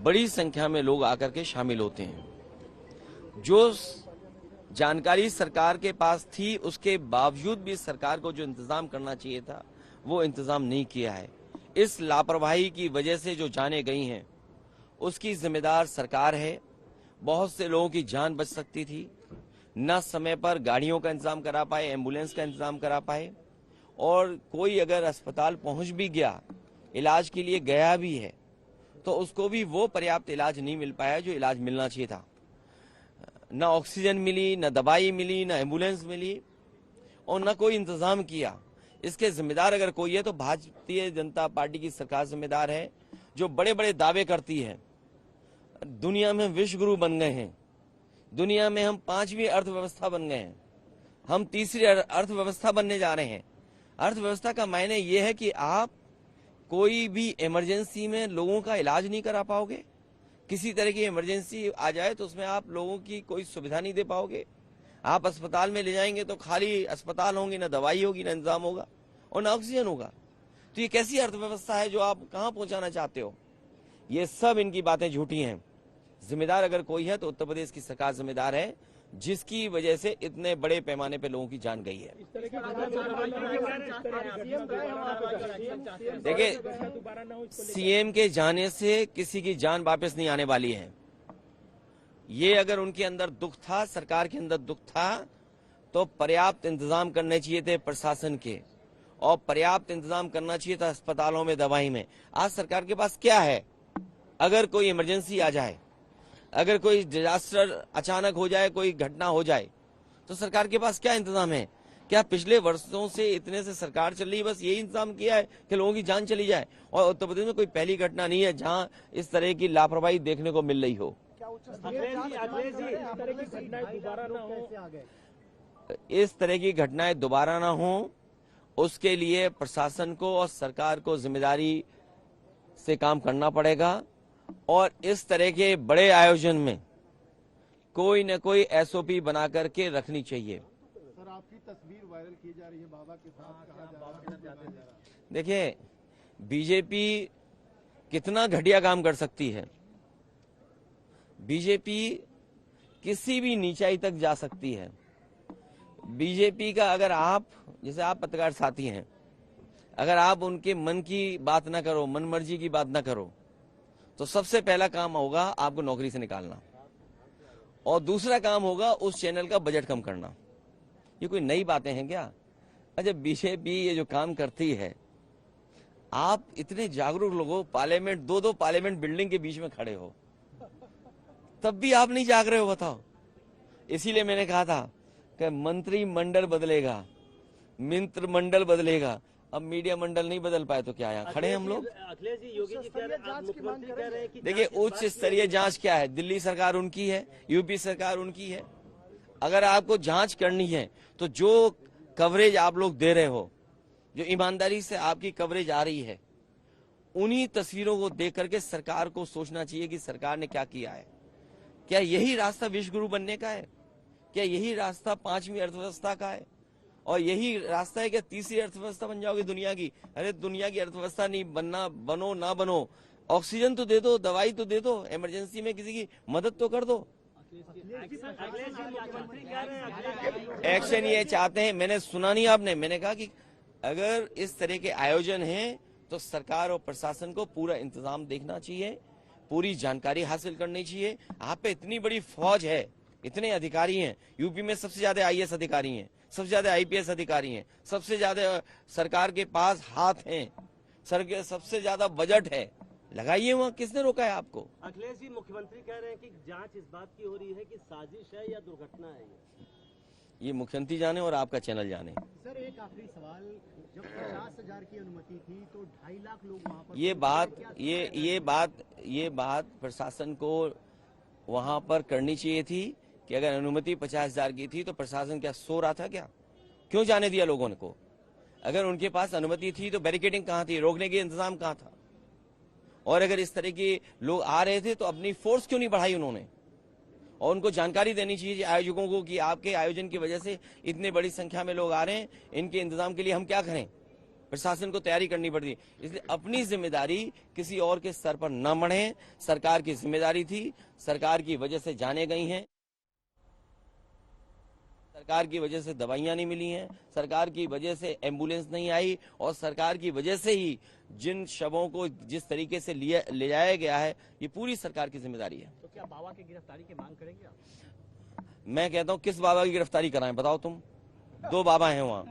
बड़ी संख्या में लोग आकर के शामिल होते हैं। जो जानकारी सरकार के पास थी उसके बावजूद भी सरकार को जो इंतजाम करना चाहिए था वो इंतजाम नहीं किया है। इस लापरवाही की वजह से जो जानें गई हैं उसकी जिम्मेदार सरकार है। बहुत से लोगों की जान बच सकती थी। न समय पर गाड़ियों का इंतजाम करा पाए, एम्बुलेंस का इंतजाम करा पाए, और कोई अगर अस्पताल पहुंच भी गया, इलाज के लिए गया भी है, तो उसको भी वो पर्याप्त इलाज नहीं मिल पाया जो इलाज मिलना चाहिए था। न ऑक्सीजन मिली, न दवाई मिली, न एम्बुलेंस मिली, और न कोई इंतजाम किया। इसके जिम्मेदार अगर कोई है तो भारतीय जनता पार्टी की सरकार जिम्मेदार है, जो बड़े बड़े दावे करती है। दुनिया में विश्व गुरु बन गए हैं, दुनिया में हम 5वीं अर्थव्यवस्था बन गए हैं, हम 3री अर्थव्यवस्था बनने जा रहे हैं। अर्थव्यवस्था का मायने यह है कि आप कोई भी इमरजेंसी में लोगों का इलाज नहीं करा पाओगे। किसी तरह की इमरजेंसी आ जाए तो उसमें आप लोगों की कोई सुविधा नहीं दे पाओगे। आप अस्पताल में ले जाएंगे तो खाली अस्पताल होंगे, न दवाई होगी, न इंतजाम होगा और न ऑक्सीजन होगा। तो ये कैसी अर्थव्यवस्था है जो आप कहां पहुंचाना चाहते हो? ये सब इनकी बातें झूठी हैं। जिम्मेदार अगर कोई है तो उत्तर प्रदेश की सरकार जिम्मेदार है, जिसकी वजह से इतने बड़े पैमाने पे लोगों की जान गई है। देखिए, सीएम के जाने से किसी की जान वापस नहीं आने वाली है। ये अगर उनके अंदर दुख था, सरकार के अंदर दुख था, तो पर्याप्त इंतजाम करने चाहिए थे प्रशासन के, और पर्याप्त इंतजाम करना चाहिए था अस्पतालों में, दवाई में। आज सरकार के पास क्या है? अगर कोई इमरजेंसी आ जाए, अगर कोई डिजास्टर अचानक हो जाए, कोई घटना हो जाए, तो सरकार के पास क्या इंतजाम है? क्या पिछले वर्षों से इतने से सरकार चल रही है, बस यही इंतजाम किया है कि लोगों की जान चली जाए? और उत्तर प्रदेश में कोई पहली घटना नहीं है जहां इस तरह की लापरवाही देखने को मिल रही हो। इस तरह की घटनाएं दोबारा ना हो, उसके लिए प्रशासन को और सरकार को जिम्मेदारी से काम करना पड़ेगा। और इस तरह के बड़े आयोजन में कोई न कोई एसओपी बना करके रखनी चाहिए। सर, आपकी तस्वीर वायरल की जा रही है बाबा के साथ, कहा जा रहा है। देखिए, बीजेपी कितना घटिया काम कर सकती है। बीजेपी किसी भी नीचाई तक जा सकती है। बीजेपी का अगर आप, जैसे आप पत्रकार साथी हैं, अगर आप उनके मन की बात ना करो, मन मर्जी की बात ना करो, तो सबसे पहला काम होगा आपको नौकरी से निकालना, और दूसरा काम होगा उस चैनल का बजट कम करना। ये कोई नई बातें हैं क्या? अच्छा, बीजेपी ये जो काम करती है, आप इतने जागरूक लोग हो, पार्लियामेंट, दो पार्लियामेंट बिल्डिंग के बीच में खड़े हो, तब भी आप नहीं जाग रहे हो, बताओ। इसीलिए मैंने कहा था कि मंत्रिमंडल बदलेगा, मित्र मंडल बदलेगा। अब मीडिया मंडल नहीं बदल पाए तो क्या, यहाँ खड़े हैं हम लोग। अखिलेश जी, योगी जी कह रहे हैं कि देखिए, उच्च स्तरीय जांच क्या है? दिल्ली सरकार उनकी है, यूपी सरकार उनकी है। अगर आपको जांच करनी है तो जो कवरेज आप लोग दे रहे हो, जो ईमानदारी से आपकी कवरेज आ रही है, उन्हीं तस्वीरों को देख करके सरकार को सोचना चाहिए कि सरकार ने क्या किया है। क्या यही रास्ता विश्व गुरु बनने का है? क्या यही रास्ता 5वीं अर्थव्यवस्था का है? और यही रास्ता है कि 3री अर्थव्यवस्था बन जाओगे दुनिया की? अरे, दुनिया की अर्थव्यवस्था नहीं बनना, बनो ना बनो, ऑक्सीजन तो दे दो, दवाई तो दे दो, इमरजेंसी में किसी की मदद तो कर दो। एक्शन ये चाहते हैं। मैंने सुना नहीं आपने, मैंने कहा कि अगर इस तरह के आयोजन हैं तो सरकार और प्रशासन को पूरा इंतजाम देखना चाहिए, पूरी जानकारी हासिल करनी चाहिए। आप पे इतनी बड़ी फौज है, इतने अधिकारी हैं, यूपी में सबसे ज्यादा आईएएस अधिकारी हैं, सबसे ज्यादा आईपीएस अधिकारी हैं, सबसे ज्यादा सरकार के पास हाथ हैं, सबसे ज्यादा बजट है, लगाइए वहाँ। किसने रोका है आपको? अखिलेश जी, मुख्यमंत्री कह रहे हैं कि जांच इस बात की हो रही है कि साजिश है या दुर्घटना है। ये मुख्यमंत्री जाने और आपका चैनल जाने। सर, एक आखिरी सवाल, जब 50,000 की अनुमति थी तो 2.5 लाख लोग वहाँ पर, ये बात प्रशासन को वहां पर करनी चाहिए थी कि अगर अनुमति 50,000 की थी तो प्रशासन क्या सो रहा था क्या? क्यों जाने दिया लोगों को? अगर उनके पास अनुमति थी तो बैरिकेडिंग कहाँ थी, रोकने के इंतजाम कहाँ था? और अगर इस तरह के लोग आ रहे थे तो अपनी फोर्स क्यों नहीं बढ़ाई उन्होंने? और उनको जानकारी देनी चाहिए आयोजकों को कि आपके आयोजन की वजह से इतने बड़ी संख्या में लोग आ रहे हैं, इनके इंतजाम के लिए हम क्या करें। प्रशासन को तैयारी करनी पड़ती। इसलिए अपनी जिम्मेदारी किसी और के सर पर न मढ़े। सरकार की जिम्मेदारी थी, सरकार की वजह से जाने गई हैं, सरकार की वजह से दवाइयां नहीं मिली हैं, सरकार की वजह से एम्बुलेंस नहीं आई, और सरकार की वजह से ही जिन शवों को जिस तरीके से ले जाया गया है, ये पूरी सरकार की जिम्मेदारी है। तो क्या बाबा की गिरफ्तारी की मांग करेंगे आप? मैं कहता हूं किस बाबा की गिरफ्तारी कराएं, बताओ तुम? 2 बाबा हैं वहां।